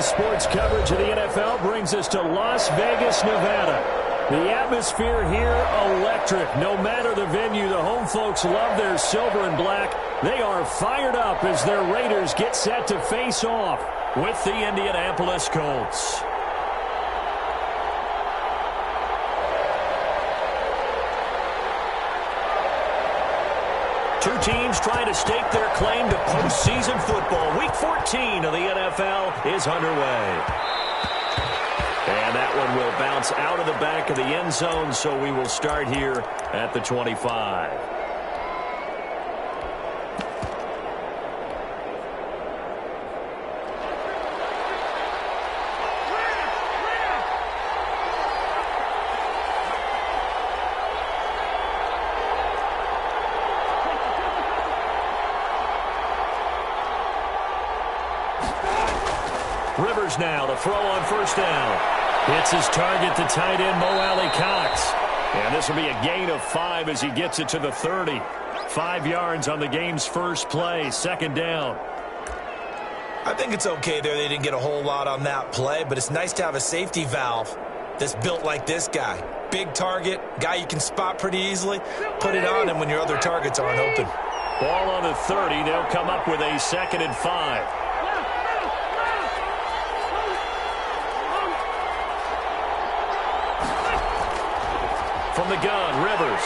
Daily sports coverage of the NFL brings us to Las Vegas, Nevada. The atmosphere here, electric. No matter the venue, the home folks love their silver and black. They are fired up as their Raiders get set to face off with the Indianapolis Colts. Two teams trying to stake their claim to postseason football. Week 14 of the NFL is underway. And that one will bounce out of the back of the end zone, so we will start here at the 25. Rivers now to throw on first down. Hits his target, the tight end, Mo Alley-Cox. And this will be a gain of 5 as he gets it to the 30. 5 yards on the game's first play, second down. I think it's okay there. They didn't get a whole lot on that play, but it's nice to have a safety valve that's built like this guy. Big target, guy you can spot pretty easily. Put it on him when your other targets aren't open. Ball on the 30. They'll come up with a 2nd and 5. From the gun, Rivers.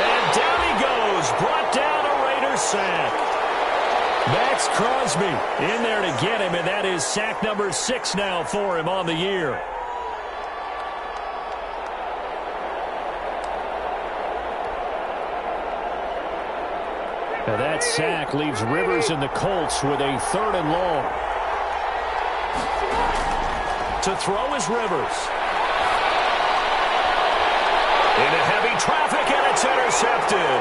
And down he goes. Brought down a Raiders sack. Max Crosby in there to get him, and that is sack number 6 now for him on the year. Now that sack leaves Rivers and the Colts with a 3rd and long. To throw is Rivers. Into heavy traffic, and it's intercepted.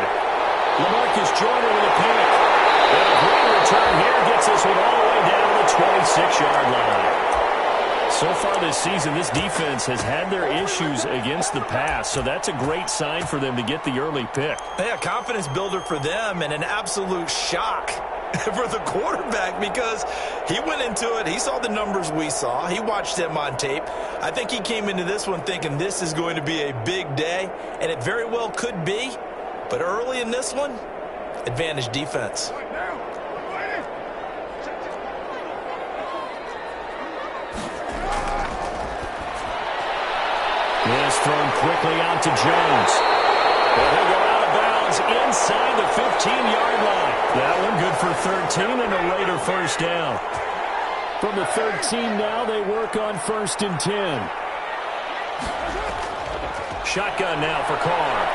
LaMarcus Joyner with a pick. And a great return here gets this one all the way down to the 26-yard line. So far this season, this defense has had their issues against the pass, so that's a great sign for them to get the early pick. Yeah, confidence builder for them and an absolute shock for the quarterback because he went into it. He saw the numbers we saw. He watched them on tape. I think he came into this one thinking this is going to be a big day, and it very well could be. But early in this one, advantage defense. This thrown quickly out to Jones. But he'll go out of bounds inside the 15-yard line. That one good for 13 and a Raider first down. From the 13 now, they work on 1st and 10. Shotgun now for Carr.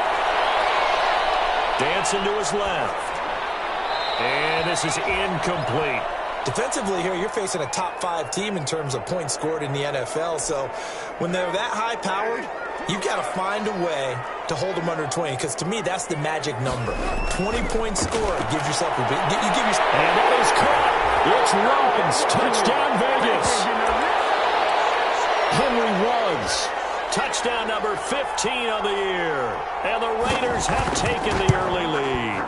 Dancing to his left. And this is incomplete. Defensively here, you're facing a top 5 team in terms of points scored in the NFL. So when they're that high-powered, you've got to find a way to hold them under 20, because to me, that's the magic number. 20-point score gives yourself a big... And that is caught. It's Ruggs. Touchdown, Vegas. Henry Ruggs. Touchdown number 15 of the year. And the Raiders have taken the early lead.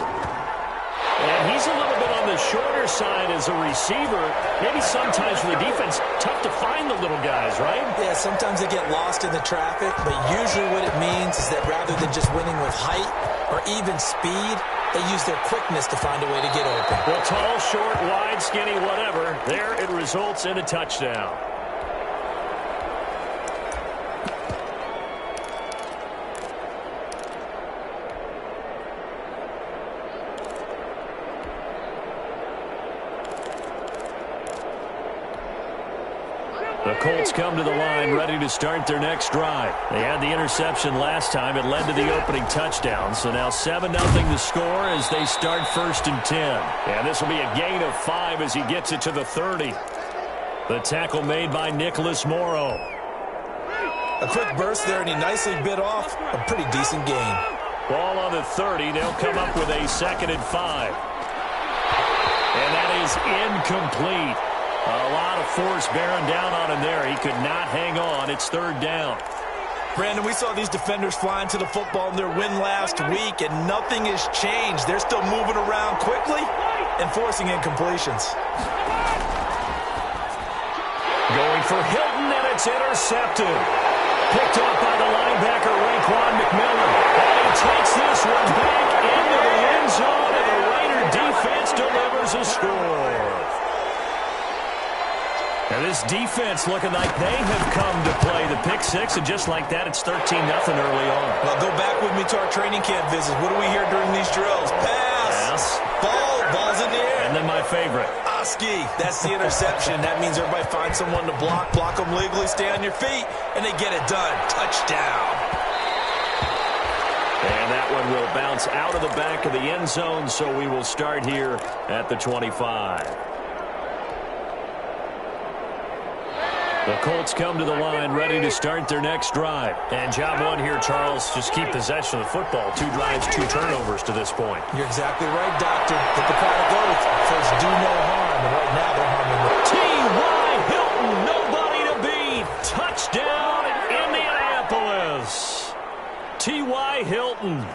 And he's a little bit on the shorter side as a receiver. Maybe sometimes for the defense, tough to find the little guys, right? Yeah, sometimes they get lost in the traffic, but usually what it means is that rather than just winning with height or even speed, they use their quickness to find a way to get open. Well, tall, short, wide, skinny, whatever. There it results in a touchdown. The Colts come to the line ready to start their next drive. They had the interception last time. It led to the opening touchdown. So now 7-0 the score as they start 1st and 10. And this will be a gain of 5 as he gets it to the 30. The tackle made by Nicholas Morrow. A quick burst there, and he nicely bit off a pretty decent gain. Ball on the 30. They'll come up with a 2nd and 5. And that is incomplete. A lot of force bearing down on him there. He could not hang on. It's 3rd down. Brandon, we saw these defenders flying to the football in their win last week, and nothing has changed. They're still moving around quickly and forcing incompletions. for Hilton, and it's intercepted. Picked off by the linebacker, Raekwon McMillan. And he takes this one back into the end zone, and the Raider defense delivers a score. And this defense looking like they have come to play the pick six, and just like that, it's 13-0 early on. Well, go back with me to our training camp visits. What do we hear during these drills? Pass. Ball's in the air. And then my favorite. Oski. That's the interception. That means everybody finds someone to block them legally, stay on your feet, and they get it done. Touchdown. And that one will bounce out of the back of the end zone, so we will start here at the 25. The Colts come to the line, ready to start their next drive. And job one here, Charles, just keep possession of the football. 2 drives, 2 turnovers to this point. You're exactly right, Doctor. Hippocratic oath. First, do no harm. And right now, they're harming. T.Y. Hilton, nobody to beat. Touchdown, Indianapolis. T.Y. Hilton,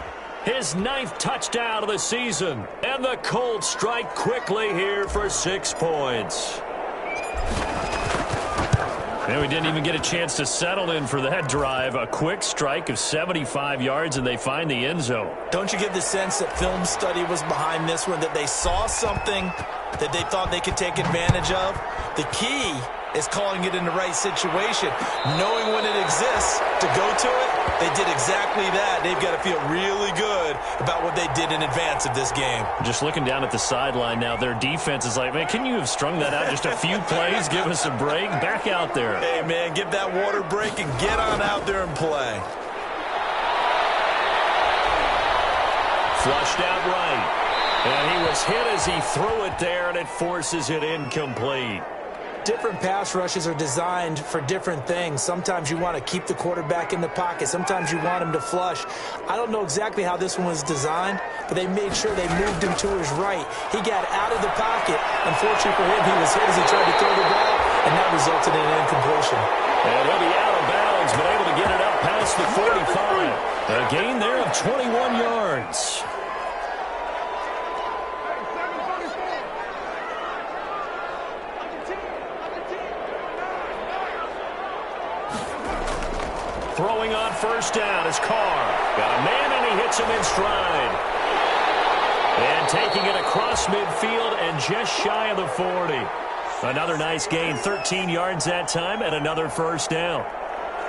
his 9th touchdown of the season. And the Colts strike quickly here for 6 points. And we didn't even get a chance to settle in for that drive. A quick strike of 75 yards, and they find the end zone. Don't you get the sense that film study was behind this one, that they saw something that they thought they could take advantage of? The key is calling it in the right situation, knowing when it exists to go to it. They did exactly that. They've got to feel really good about what they did in advance of this game. Just looking down at the sideline now, their defense is like, man, can you have strung that out just a few plays? Give us a break. Back out there. Hey, man, give that water break and get on out there and play. Flushed out right. And he was hit as he threw it there, and it forces it incomplete. Different pass rushes are designed for different things. Sometimes you want to keep the quarterback in the pocket. Sometimes you want him to flush. I don't know exactly how this one was designed, but they made sure they moved him to his right. He got out of the pocket. Unfortunately for him, he was hit as he tried to throw the ball, and that resulted in an incompletion. And he'll be out of bounds, but able to get it up past the 45. A gain there of 21 yards. Throwing on first down is Carr. Got a man, and he hits him in stride. And taking it across midfield and just shy of the 40. Another nice gain, 13 yards that time, and another first down.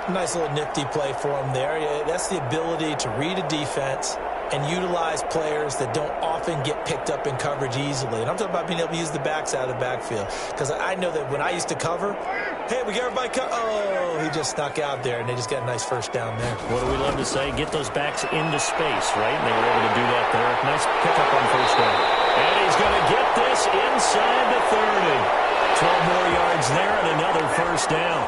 Nice little nifty play for him there. That's the ability to read a defense and utilize players that don't often get picked up in coverage easily. And I'm talking about being able to use the backs out of the backfield. Because I know that when I used to cover, hey, we got everybody oh, he just snuck out there, and they just got a nice first down there. What do we love to say? Get those backs into space, right? And they were able to do that there. Nice pickup on first down. And he's going to get this inside the 30. 12 more yards there and another first down.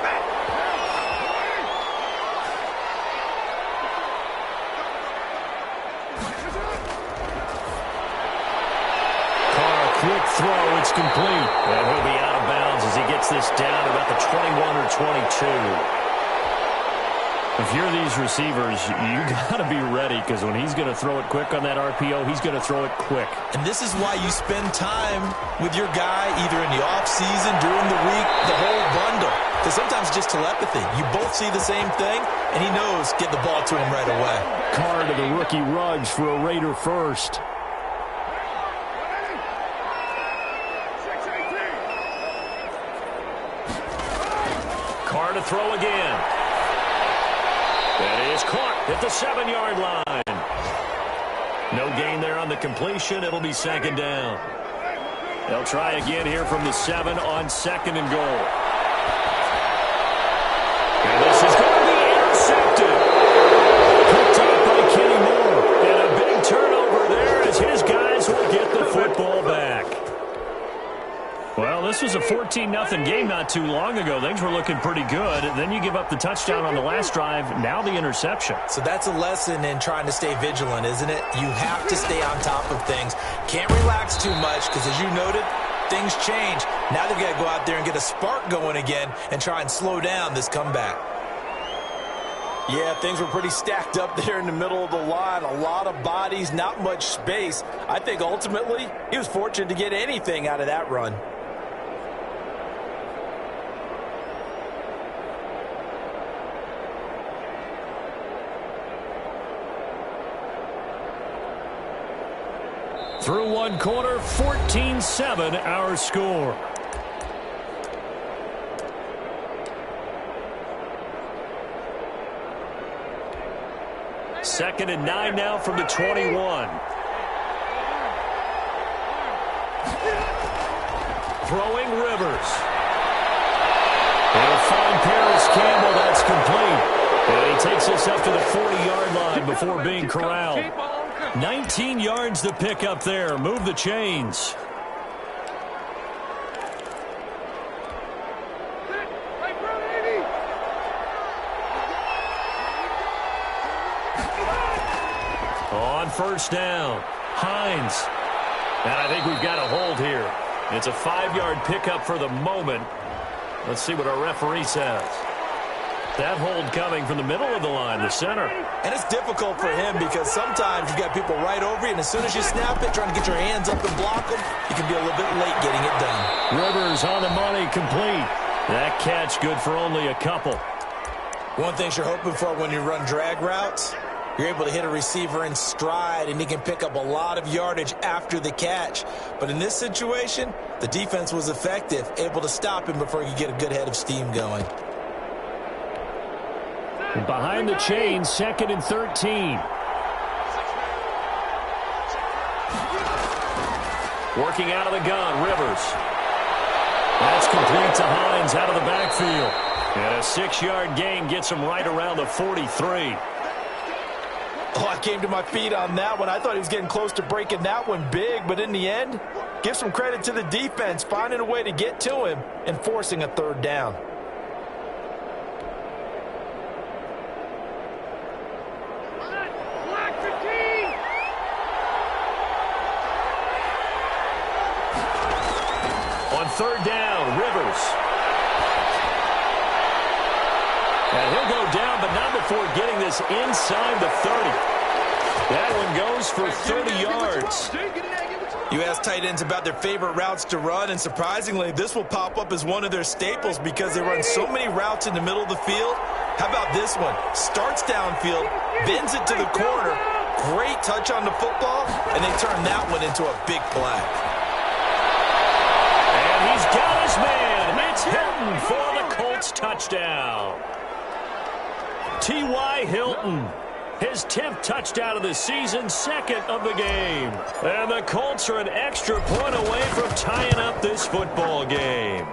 Quick throw, it's complete. And he'll be out of bounds as he gets this down about the 21 or 22. If you're these receivers, you got to be ready, because when he's going to throw it quick on that RPO, he's going to throw it quick. And this is why you spend time with your guy either in the offseason, during the week, the whole bundle. Because sometimes just telepathy. You both see the same thing, and he knows get the ball to him right away. Carr to the rookie Ruggs for a Raider first. Carr to throw again. That is caught at the 7-yard line. No gain there on the completion. It'll be second down. They'll try again here from the 7 on second and goal. And this is going to be intercepted. Picked up by Kenny Moore. And a big turnover there as his guys will get the football back. Well, this was a 14-0 game not too long ago. Things were looking pretty good. Then you give up the touchdown on the last drive. Now the interception. So that's a lesson in trying to stay vigilant, isn't it? You have to stay on top of things. Can't relax too much because, as you noted, things change. Now they've got to go out there and get a spark going again and try and slow down this comeback. Yeah, things were pretty stacked up there in the middle of the line. A lot of bodies, not much space. I think ultimately he was fortunate to get anything out of that run. Through one quarter, 14-7 our score. Second and 9 now from the 21. Throwing Rivers. He'll find Paris Campbell. That's complete. And he takes us up to the 40-yard line before being corralled. 19 yards to pick up there. Move the chains. On first down, Hines. And I think we've got a hold here. It's a 5-yard pickup for the moment. Let's see what our referee says. That hold coming from the middle of the line, the center. And it's difficult for him because sometimes you've got people right over you, and as soon as you snap it, trying to get your hands up and block them, you can be a little bit late getting it done. Rivers on the money, complete. That catch good for only a couple. One thing you're hoping for when you run drag routes, you're able to hit a receiver in stride, and he can pick up a lot of yardage after the catch. But in this situation, the defense was effective, able to stop him before he could get a good head of steam going. Behind the chains, second and 13. Working out of the gun, Rivers. That's complete to Hines out of the backfield. And a 6-yard gain gets him right around the 43. Oh, I came to my feet on that one. I thought he was getting close to breaking that one big, but in the end, give some credit to the defense, finding a way to get to him and forcing a third down. On third down, Rivers. And he'll go down, but not before getting this inside the 30. That one goes for 30 yards. You ask tight ends about their favorite routes to run, and surprisingly, this will pop up as one of their staples because they run so many routes in the middle of the field. How about this one? Starts downfield, bends it to the corner, great touch on the football, and they turn that one into a big play. And he's got his man. It's Hilton for the Colts touchdown. T.Y. Hilton, his 10th touchdown of the season, second of the game. And the Colts are an extra point away from tying up this football game.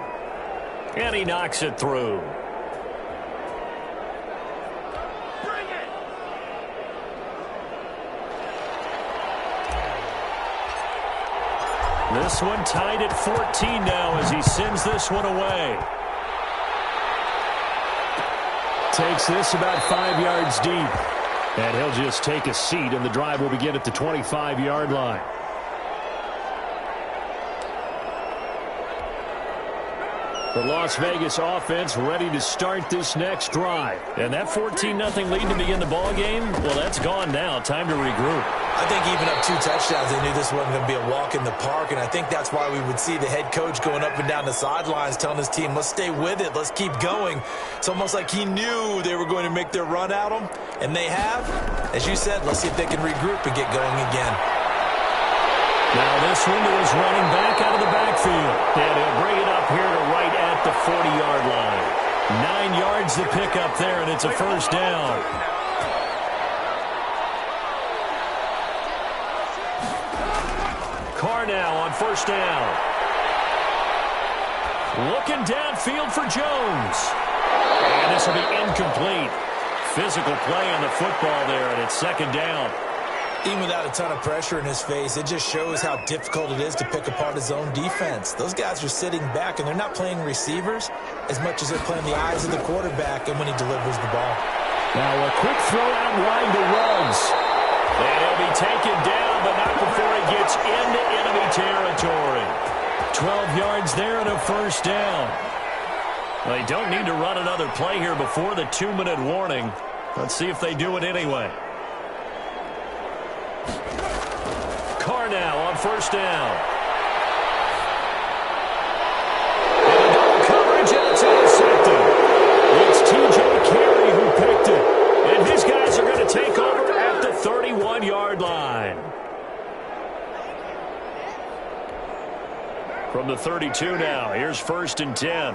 And he knocks it through. This one tied at 14 now as he sends this one away. Takes this about 5 yards deep. And he'll just take a seat, and the drive will begin at the 25-yard line. The Las Vegas offense ready to start this next drive. And that 14-0 lead to begin the ball game, well, that's gone now. Time to regroup. I think even up 2 touchdowns, they knew this wasn't going to be a walk in the park, and I think that's why we would see the head coach going up and down the sidelines telling his team, let's stay with it, let's keep going. It's almost like he knew they were going to make their run at him, and they have. As you said, let's see if they can regroup and get going again. Now this one to his running back out of the backfield, and he'll bring it up here to right at the 40-yard line. 9 yards to pick up there, and it's a first down. Carr now on first down. Looking downfield for Jones. And this will be incomplete. Physical play on the football there, and it's second down. Even without a ton of pressure in his face, it just shows how difficult it is to pick apart his own defense. Those guys are sitting back, and they're not playing receivers as much as they're playing the eyes of the quarterback and when he delivers the ball. Now a quick throw out wide to Ruggs. And he'll be taken down, but not before he gets into enemy territory. 12 yards there and a first down. Well, they don't need to run another play here before the 2-minute warning. Let's see if they do it anyway. Carr now on first down. And a double coverage, and it's intercepted. It's T.J. Carey who picked it. And his guys are going to take over at the 31-yard line. From the 32 now, here's 1st and 10.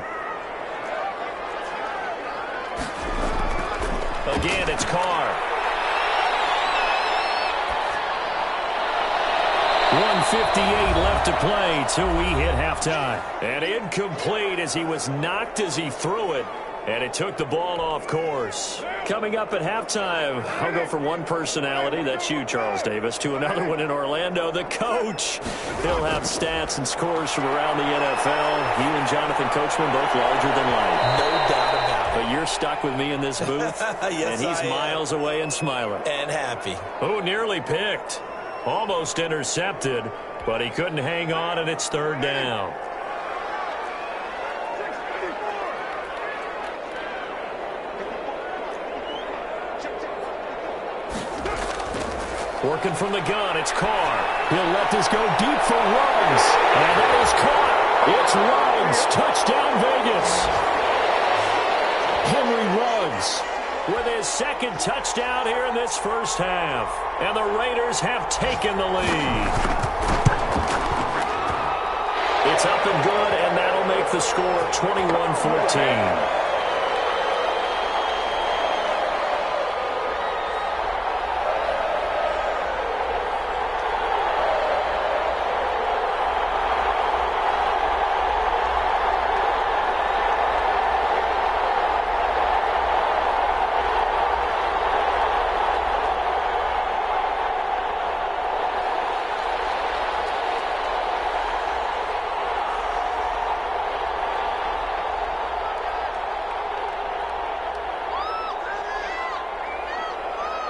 Again, it's Carr. 1:58 left to play till we hit halftime. And incomplete as he was knocked as he threw it. And it took the ball off course. Coming up at halftime, I'll go from one personality, that's you, Charles Davis, to another one in Orlando, the coach. He'll have stats and scores from around the NFL. You and Jonathan Coachman both larger than life. No doubt about it. But you're stuck with me in this booth, yes, and he's miles away and smiling. And happy. Who nearly picked. Almost intercepted, but he couldn't hang on, and it's 3rd down. Working from the gun, it's Carr. He'll let this go deep for Ruggs. And that is caught. It's Ruggs. Touchdown, Vegas. Henry Ruggs with his 2nd touchdown here in this first half. And the Raiders have taken the lead. It's up and good, and that'll make the score 21-14.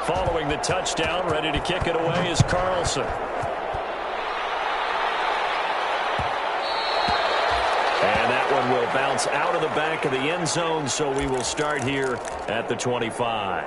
Following the touchdown, ready to kick it away is Carlson. And that one will bounce out of the back of the end zone, so we will start here at the 25.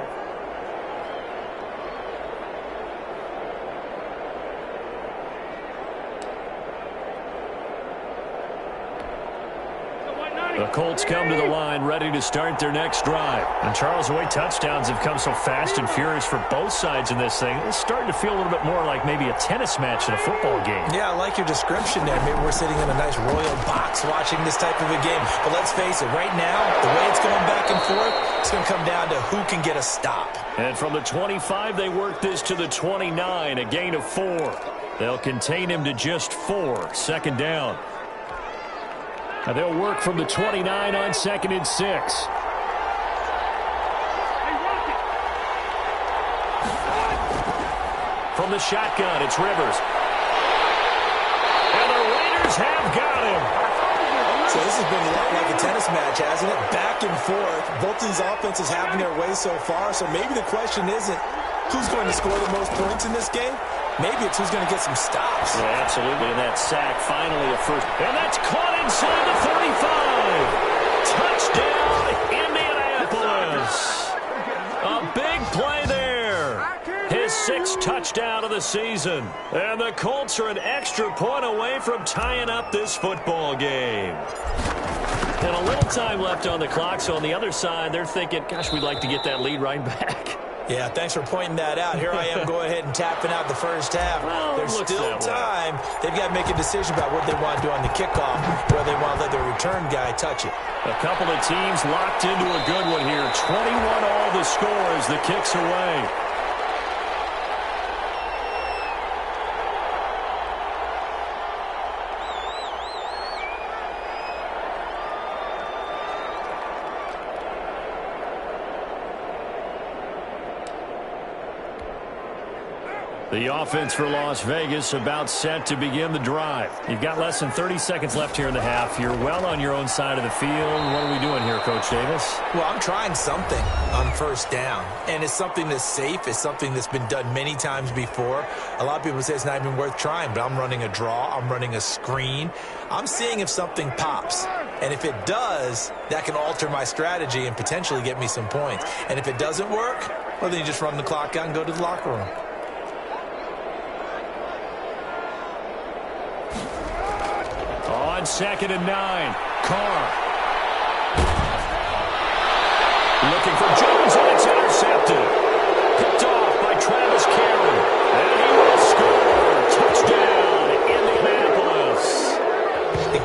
The Colts come to the line ready to start their next drive. And Charles, the way touchdowns have come so fast and furious for both sides in this thing, it's starting to feel a little bit more like maybe a tennis match in a football game. Yeah, I like your description there. Maybe we're sitting in a nice royal box watching this type of a game. But let's face it, right now, the way it's going back and forth, it's going to come down to who can get a stop. And from the 25, they work this to the 29, a gain of 4. They'll contain him to just 4, 2nd down. Now they'll work from the 29 on 2nd and 6. From the shotgun, it's Rivers. And the Raiders have got him. So this has been a lot like a tennis match, hasn't it? Back and forth. Both these offenses having their way so far. So maybe the question isn't who's going to score the most points in this game. Maybe it's who's going to get some stops. Yeah, absolutely. And that sack, finally a first. And that's caught inside the 35. Touchdown, Indianapolis. A big play there. His 6th touchdown of the season. And the Colts are an extra point away from tying up this football game. And a little time left on the clock, so on the other side, they're thinking, gosh, we'd like to get that lead right back. Yeah, thanks for pointing that out. Here I am going ahead and tapping out the first half. Well, there's still time. They've got to make a decision about what they want to do on the kickoff, whether they want to let their return guy touch it. A couple of teams locked into a good one here. 21 all the score as the kick's away. The offense for Las Vegas about set to begin the drive. You've got less than 30 seconds left here in the half. You're well on your own side of the field. What are we doing here, Coach Davis? Well, I'm trying something on 1st down, and it's something that's safe. It's something that's been done many times before. A lot of people say it's not even worth trying, but I'm running a draw. I'm running a screen. I'm seeing if something pops, and if it does, that can alter my strategy and potentially get me some points. And if it doesn't work, well, then you just run the clock out and go to the locker room. On 2nd and 9, Carr. Looking for Jones, and it's intercepted. Picked off by Travis Cameron. And he will score. Touchdown, Indianapolis. It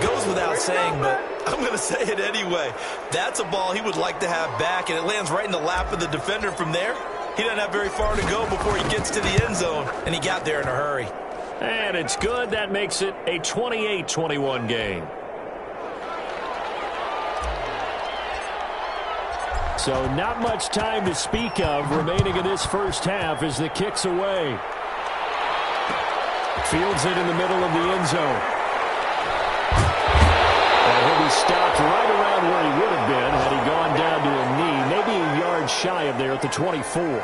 boy, that's a ball he would like to have back, and it lands right in the lap of the defender from there. He doesn't have very far to go before he gets to the end zone, and he got there in a hurry. And it's good. That makes it a 28-21 game. So not much time to speak of remaining in this first half as the kick's away. Fields it in the middle of the end zone. And he'll be stopped right around where he would have been had he gone down to a knee, maybe a yard shy of there at the 24.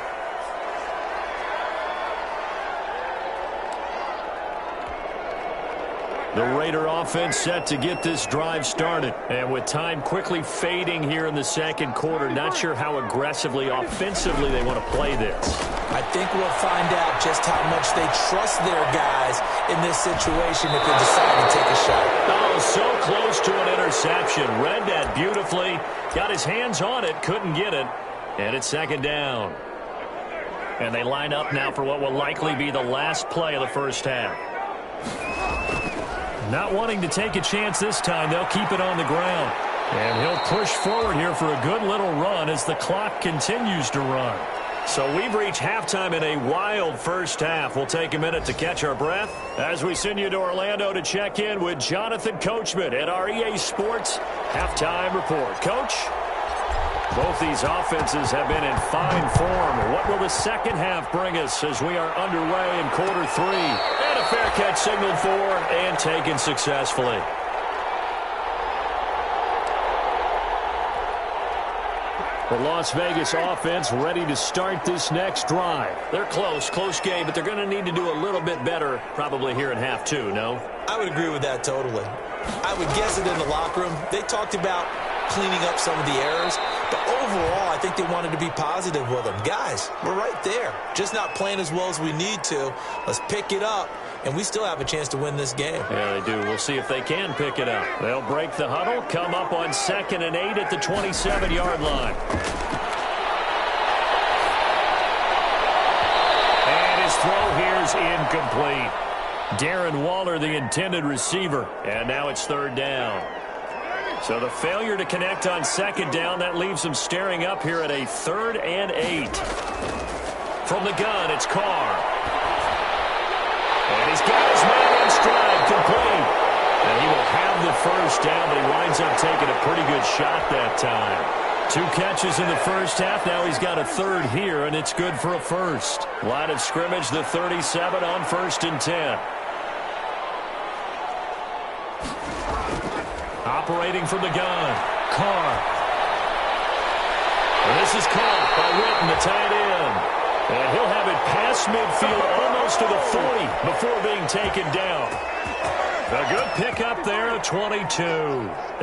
The Raider offense set to get this drive started. And with time quickly fading here in the second quarter, not sure how aggressively, offensively they want to play this. I think we'll find out just how much they trust their guys in this situation if they decide to take a shot. Oh, so close to an interception. Read that beautifully. Got his hands on it, couldn't get it. And it's second down. And they line up now for what will likely be the last play of the first half. Not wanting to take a chance this time, they'll keep it on the ground. And he'll push forward here for a good little run as the clock continues to run. So we've reached halftime in a wild first half. We'll take a minute to catch our breath as we send you to Orlando to check in with Jonathan Coachman at our EA Sports Halftime Report. Coach? Both these offenses have been in fine form. What will the second half bring us as we are underway in quarter three? And a fair catch signaled for and taken successfully. The Las Vegas offense ready to start this next drive. They're close game, but they're going to need to do a little bit better probably here in half two, no? I would agree with that totally. I would guess it in the locker room. They talked about cleaning up some of the errors, but overall, I think they wanted to be positive with them. Guys, we're right there. Just not playing as well as we need to. Let's pick it up, and we still have a chance to win this game. Yeah, they do. We'll see if they can pick it up. They'll break the huddle, come up on 2nd and 8 at the 27-yard line. And his throw here is incomplete. Darren Waller, the intended receiver, and now it's third down. So the failure to connect on second down, that leaves them staring up here at a 3rd and 8. From the gun, it's Carr. And he's got his man in stride, complete. And he will have the first down, but he winds up taking a pretty good shot that time. 2 catches in the first half. Now he's got a third here, and it's good for a first. Line of scrimmage, the 37 on 1st and 10. Operating from the gun, Carr. And this is caught by Witten, the tight end. And he'll have it past midfield almost to the 40 before being taken down. A good pickup there at 22.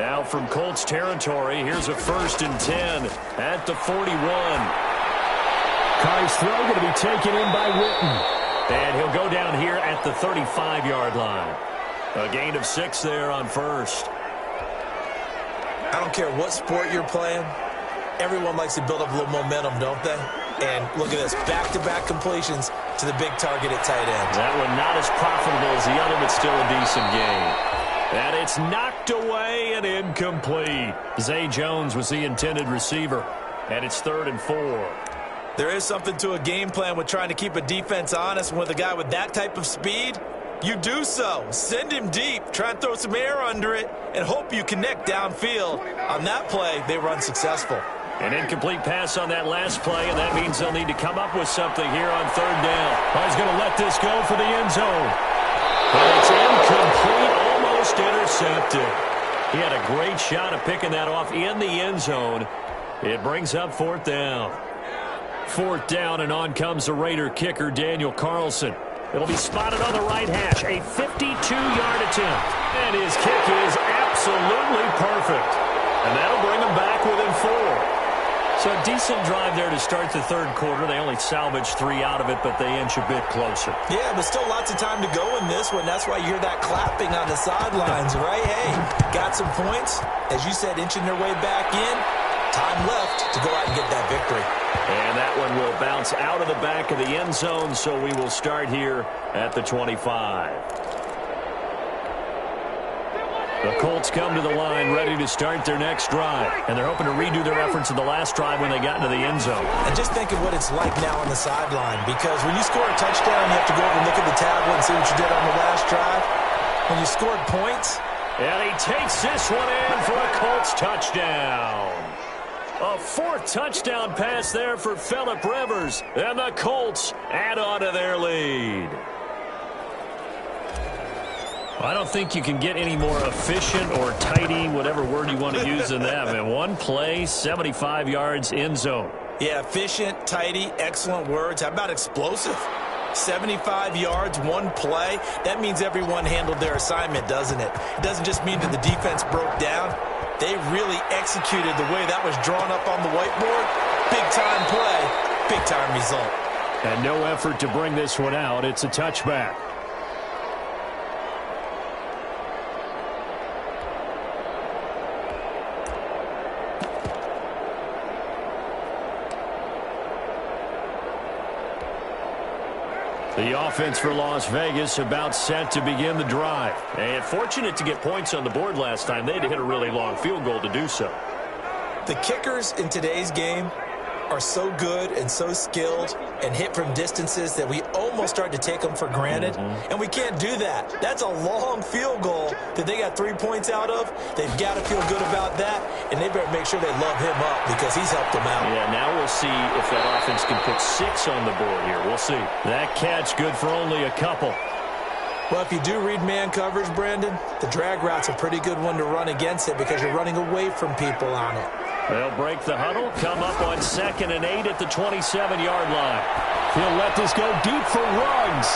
Now from Colts territory, here's a 1st and 10 at the 41. Carr's throw going to be taken in by Witten. And he'll go down here at the 35-yard line. A gain of 6 there on first. I don't care what sport you're playing. Everyone likes to build up a little momentum, don't they? And look at this, back-to-back completions to the big target at tight end. That one not as profitable as the other, but still a decent game. And it's knocked away and incomplete. Zay Jones was the intended receiver. And it's 3rd and 4. There is something to a game plan with trying to keep a defense honest. And with a guy with that type of speed, you do so. Send him deep. Try and throw some air under it and hope you connect downfield. On that play, they run successful. An incomplete pass on that last play, and that means they'll need to come up with something here on 3rd down. Oh, he's going to let this go for the end zone. But it's incomplete, almost intercepted. He had a great shot at picking that off in the end zone. It brings up 4th down. 4th down, and on comes the Raider kicker, Daniel Carlson. It'll be spotted on the right hash, a 52-yard attempt. And his kick is absolutely perfect. And that'll bring him back within 4. So a decent drive there to start the 3rd quarter. They only salvaged 3 out of it, but they inch a bit closer. Yeah, but still lots of time to go in this one. That's why you hear that clapping on the sidelines, right? Hey, got some points. As you said, inching their way back in. Time left to go out and get that victory. And that one will bounce out of the back of the end zone, so we will start here at the 25. The Colts come to the line ready to start their next drive. And they're hoping to redo their efforts in the last drive when they got into the end zone. And just think of what it's like now on the sideline. Because when you score a touchdown, you have to go over and look at the tablet and see what you did on the last drive. When you scored points. And he takes this one in for a Colts touchdown. A fourth touchdown pass there for Phillip Rivers. And the Colts add on to their lead. I don't think you can get any more efficient or tidy, whatever word you want to use in that. Man, one play, 75 yards, end zone. Yeah, efficient, tidy, excellent words. How about explosive? 75 yards, one play. That means everyone handled their assignment, doesn't it? It doesn't just mean that the defense broke down. They really executed the way that was drawn up on the whiteboard. Big-time play, big-time result. And no effort to bring this one out. It's a touchback. The offense for Las Vegas about set to begin the drive. And fortunate to get points on the board last time. They had to hit a really long field goal to do so. The kickers in today's game are so good and so skilled and hit from distances that we almost start to take them for granted. And we can't do that. That's a long field goal that they got 3 points out of. They've got to feel good about that, and they better make sure they love him up because he's helped them out. Yeah, now we'll see if that offense can put 6 on the board here. We'll see. That catch good for only a couple. Well, if you do read man coverage, Brandon, the drag route's a pretty good one to run against it because you're running away from people on it. They'll break the huddle, come up on 2nd and 8 at the 27-yard line. He'll let this go deep for Ruggs.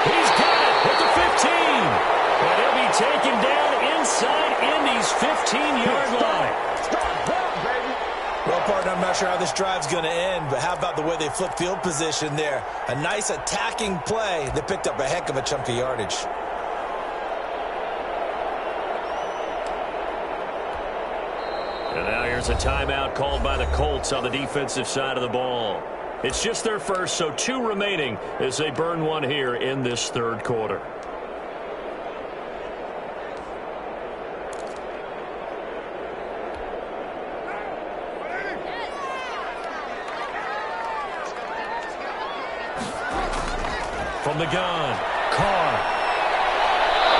He's got it at the 15. And he'll be taken down inside Indy's 15-yard line. Well, partner, I'm not sure how this drive's going to end, but how about the way they flip field position there? A nice attacking play that picked up a heck of a chunk of yardage. And now here's a timeout called by the Colts on the defensive side of the ball. It's just their first, so 2 remaining as they burn one here in this third quarter. From the gun, Carr.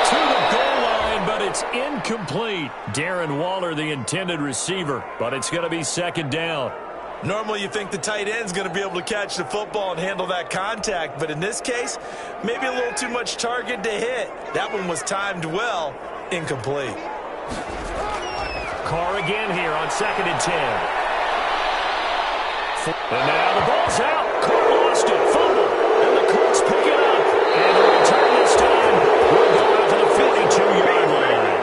To the goal line, but it's incomplete. Darren Waller, the intended receiver, but it's going to be 2nd down. Normally you think the tight end's going to be able to catch the football and handle that contact, but in this case, maybe a little too much target to hit. That one was timed well, incomplete. Carr again here on 2nd and 10. And now the ball's out. Carr lost it. Fumble. And the Colts pick it up. And the return this time will go out to the 52-yard line.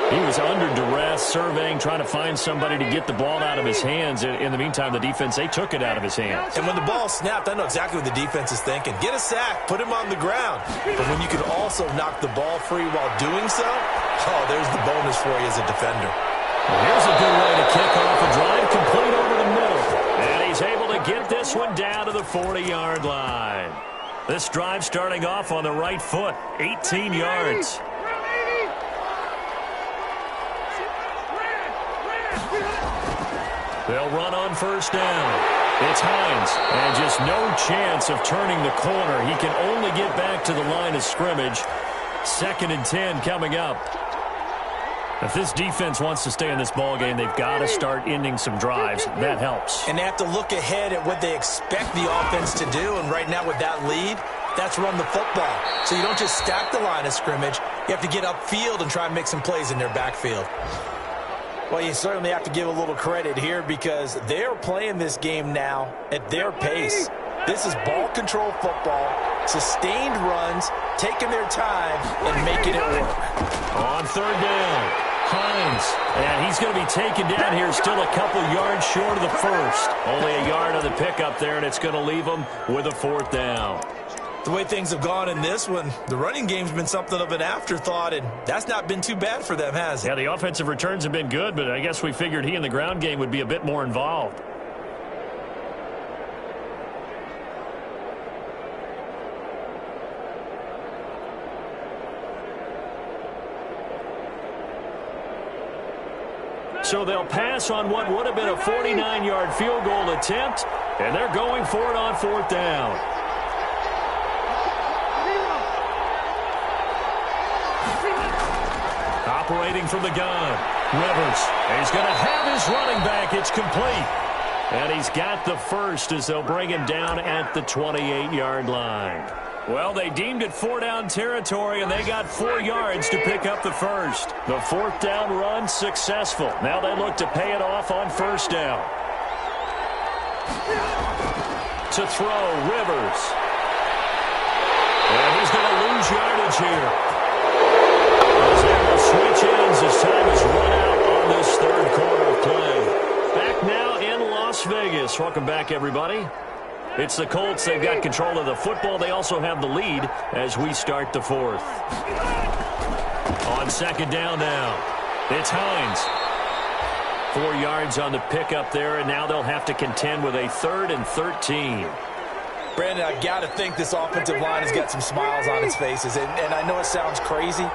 He was under duress, surveying, trying to find somebody to get the ball out of his hands. In the meantime, the defense, they took it out of his hands. And when the ball snapped, I know exactly what the defense is thinking. Get a sack, put him on the ground. But when you can also knock the ball free while doing so, oh, there's the bonus for you as a defender. Well, here's a good way to kick off a drive, complete over the middle. And he's able to get this one down to the 40-yard line. This drive starting off on the right foot, 18 yards. They'll run on 1st down. It's Hines, and just no chance of turning the corner. He can only get back to the line of scrimmage. 2nd and 10 coming up. If this defense wants to stay in this ballgame, they've got to start ending some drives. That helps. And they have to look ahead at what they expect the offense to do. And right now with that lead, that's run the football. So you don't just stack the line of scrimmage. You have to get upfield and try and make some plays in their backfield. Well, you certainly have to give a little credit here because they're playing this game now at their pace. This is ball control football, sustained runs, taking their time, and making it work. On 3rd down, Hines. And he's going to be taken down here, still a couple yards short of the first. Only a yard on the pickup there, and it's going to leave him with a 4th down. The way things have gone in this one, the running game's been something of an afterthought, and that's not been too bad for them, has it? Yeah, the offensive returns have been good, but I guess we figured he in the ground game would be a bit more involved. So they'll pass on what would have been a 49-yard field goal attempt, and they're going for it on 4th down. Operating from the gun, Rivers. He's going to have his running back. It's complete. And he's got the first as they'll bring him down at the 28-yard line. Well, they deemed it 4-down territory, and they got 4 yards to pick up the first. The 4th down run successful. Now they look to pay it off on 1st down. To throw, Rivers. And he's going to lose yardage here. As they will switch ends as time is run out on this 3rd quarter of play. Back now in Las Vegas. Welcome back, everybody. It's the Colts. They've got control of the football. They also have the lead as we start the 4th. On 2nd down now, it's Hines. 4 yards on the pickup there, and now they'll have to contend with a 3rd and 13. Brandon, I got to think this offensive line has got some smiles on its faces. And I know it sounds crazy,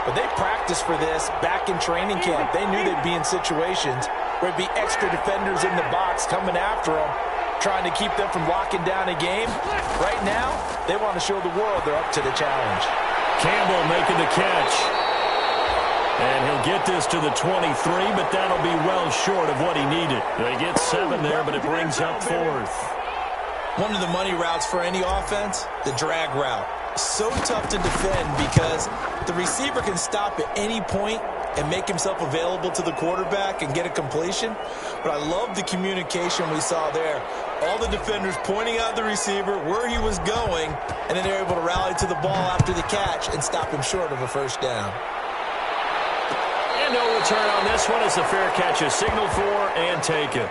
but they practiced for this back in training camp. They knew they'd be in situations where it'd be extra defenders in the box coming after them, trying to keep them from locking down a game. Right now, they want to show the world they're up to the challenge. Campbell making the catch. And he'll get this to the 23, but that'll be well short of what he needed. They get 7 there, but it brings up 4th. One of the money routes for any offense, the drag route. So tough to defend because the receiver can stop at any point and make himself available to the quarterback and get a completion. But I love the communication we saw there. All the defenders pointing out the receiver, where he was going, and then they're able to rally to the ball after the catch and stop him short of a 1st down. And no return on this one as the fair catch is signaled for and taken.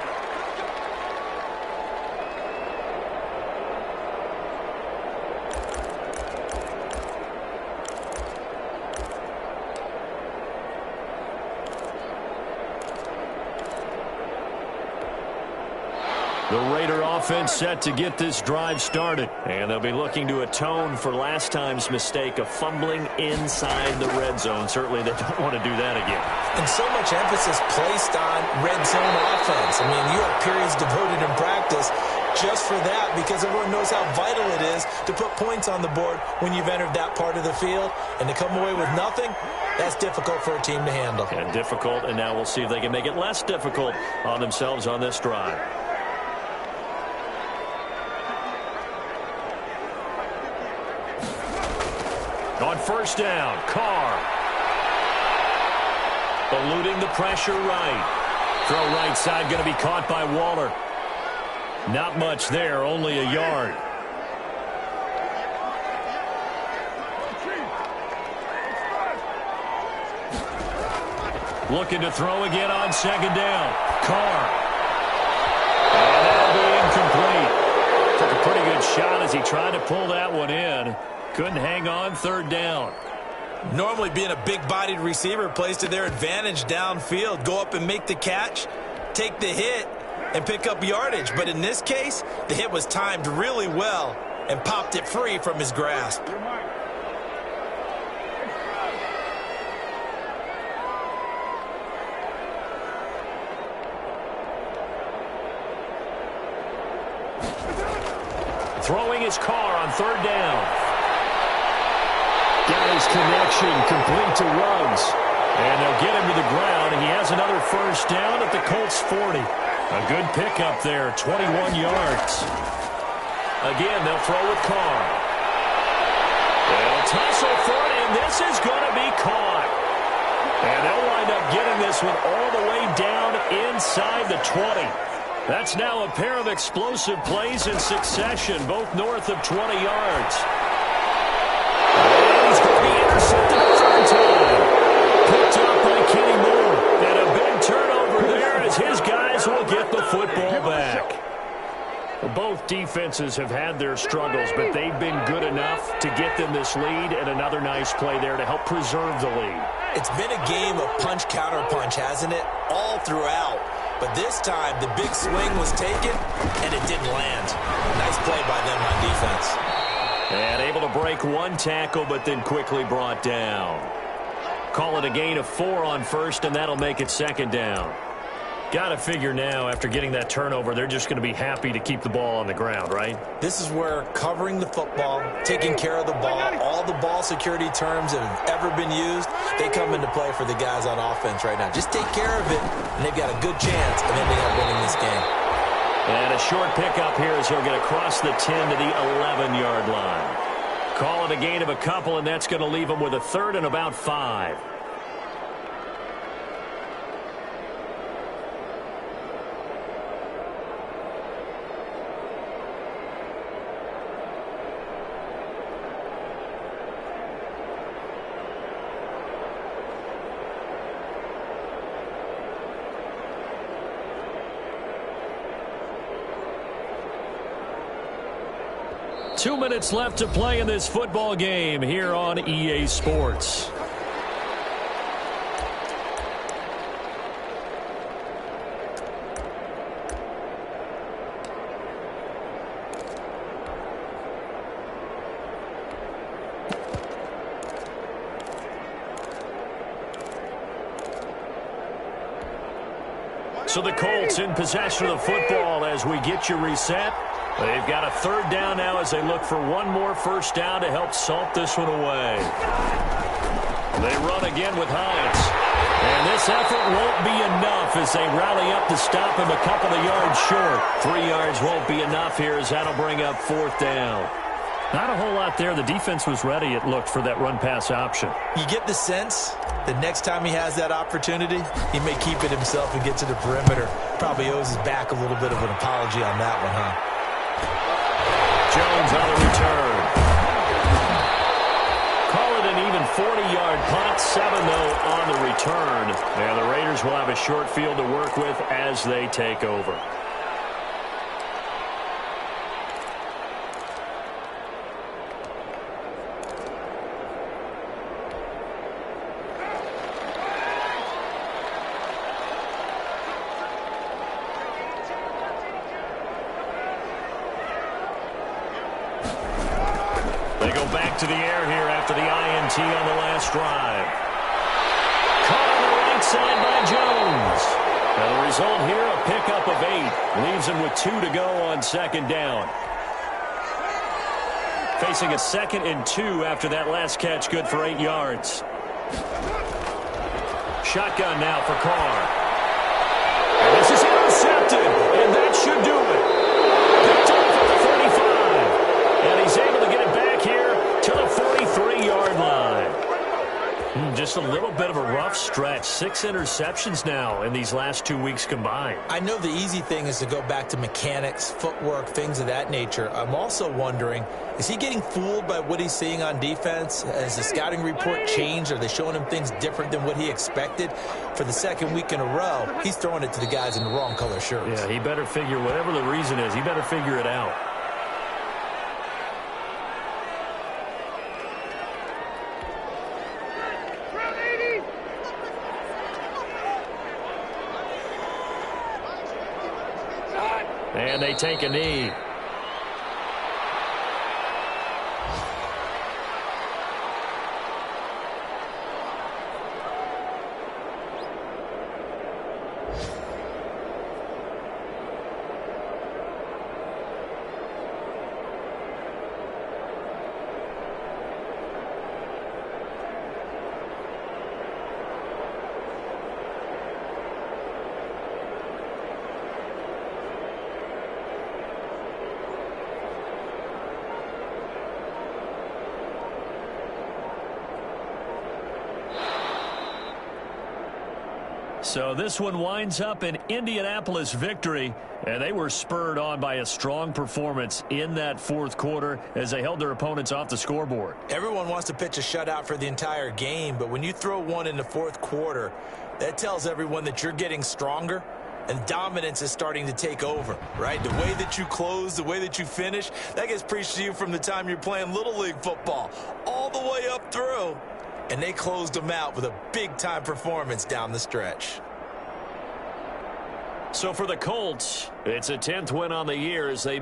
The Raider offense set to get this drive started. And they'll be looking to atone for last time's mistake of fumbling inside the red zone. Certainly they don't want to do that again. And so much emphasis placed on red zone offense. I mean, you have periods devoted in practice just for that because everyone knows how vital it is to put points on the board when you've entered that part of the field. And to come away with nothing, that's difficult for a team to handle. And difficult, and now we'll see if they can make it less difficult on themselves on this drive. On 1st down, Carr. Eluding the pressure right. Throw right side going to be caught by Waller. Not much there, only a yard. Looking to throw again on 2nd down. Carr. And that'll be incomplete. Took a pretty good shot as he tried to pull that one in. Couldn't hang on 3rd down. Normally being a big-bodied receiver plays to their advantage downfield. Go up and make the catch, take the hit, and pick up yardage. But in this case, the hit was timed really well and popped it free from his grasp. Throwing his Carr on 3rd down. Got his connection complete to Ruggs. And they'll get him to the ground. He has another 1st down at the Colts 40. A good pickup there, 21 yards. Again, they'll throw with Carr. They'll tussle for it, and this is going to be caught. And they'll wind up getting this one all the way down inside the 20. That's now a pair of explosive plays in succession, both north of 20 yards. And he's going to be intercepted a 3rd time. Picked up by Kenny Moore. And a big turnover there as his guys will get the football back. Both defenses have had their struggles, but they've been good enough to get them this lead, and another nice play there to help preserve the lead. It's been a game of punch-counter-punch, hasn't it? All throughout. But this time, the big swing was taken, and it didn't land. Nice play by them on defense. And able to break one tackle, but then quickly brought down. Call it a gain of 4 on first, and that'll make it second down. Got to figure now, after getting that turnover, they're just going to be happy to keep the ball on the ground, right? This is where covering the football, taking care of the ball, all the ball security terms that have ever been used, they come into play for the guys on offense right now. Just take care of it, and they've got a good chance of ending up winning this game. And a short pickup here as he'll get across the 10 to the 11-yard line. Call it a gain of a couple, and that's going to leave him with a third and about 5. Two minutes left to play in this football game here on EA Sports. So the Colts in possession of the football as we get you reset. They've got a third down now as they look for one more first down to help salt this one away. They run again with Hines. And this effort won't be enough as they rally up to stop him a couple of yards short. 3 yards won't be enough here as that'll bring up fourth down. Not a whole lot there. The defense was ready, it looked, for that run-pass option. You get the sense the next time he has that opportunity, he may keep it himself and get to the perimeter. Probably owes his back a little bit of an apology on that one, huh? Jones on the return. Call it an even 40-yard punt, 7-0 on the return. And the Raiders will have a short field to work with as they take over. To the air here after the INT on the last drive. Caught on the right side by Jones. And the result here, a pickup of 8. Leaves him with 2 to go on second down. Facing a 2nd and 2 after that last catch, good for 8 yards. Shotgun now for Carr. And this is intercepted, and that should do it. Picked off at the 35. And he's able to get it back here to the 43-yard line. Just a little bit of a rough stretch. 6 interceptions now in these last 2 weeks combined. I know the easy thing is to go back to mechanics, footwork, things of that nature. I'm also wondering, is he getting fooled by what he's seeing on defense? Has the scouting report changed? Are they showing him things different than what he expected? For the 2nd week in a row, he's throwing it to the guys in the wrong color shirts. Yeah, he better figure, whatever the reason is, he better figure it out. And they take a knee. So this one winds up an Indianapolis victory, and they were spurred on by a strong performance in that fourth quarter as they held their opponents off the scoreboard. Everyone wants to pitch a shutout for the entire game, but when you throw one in the fourth quarter, that tells everyone that you're getting stronger and dominance is starting to take over, right? The way that you close, the way that you finish, that gets preached to you from the time you're playing Little League football all the way up through. And they closed them out with a big-time performance down the stretch. So for the Colts, it's a 10th win on the year as they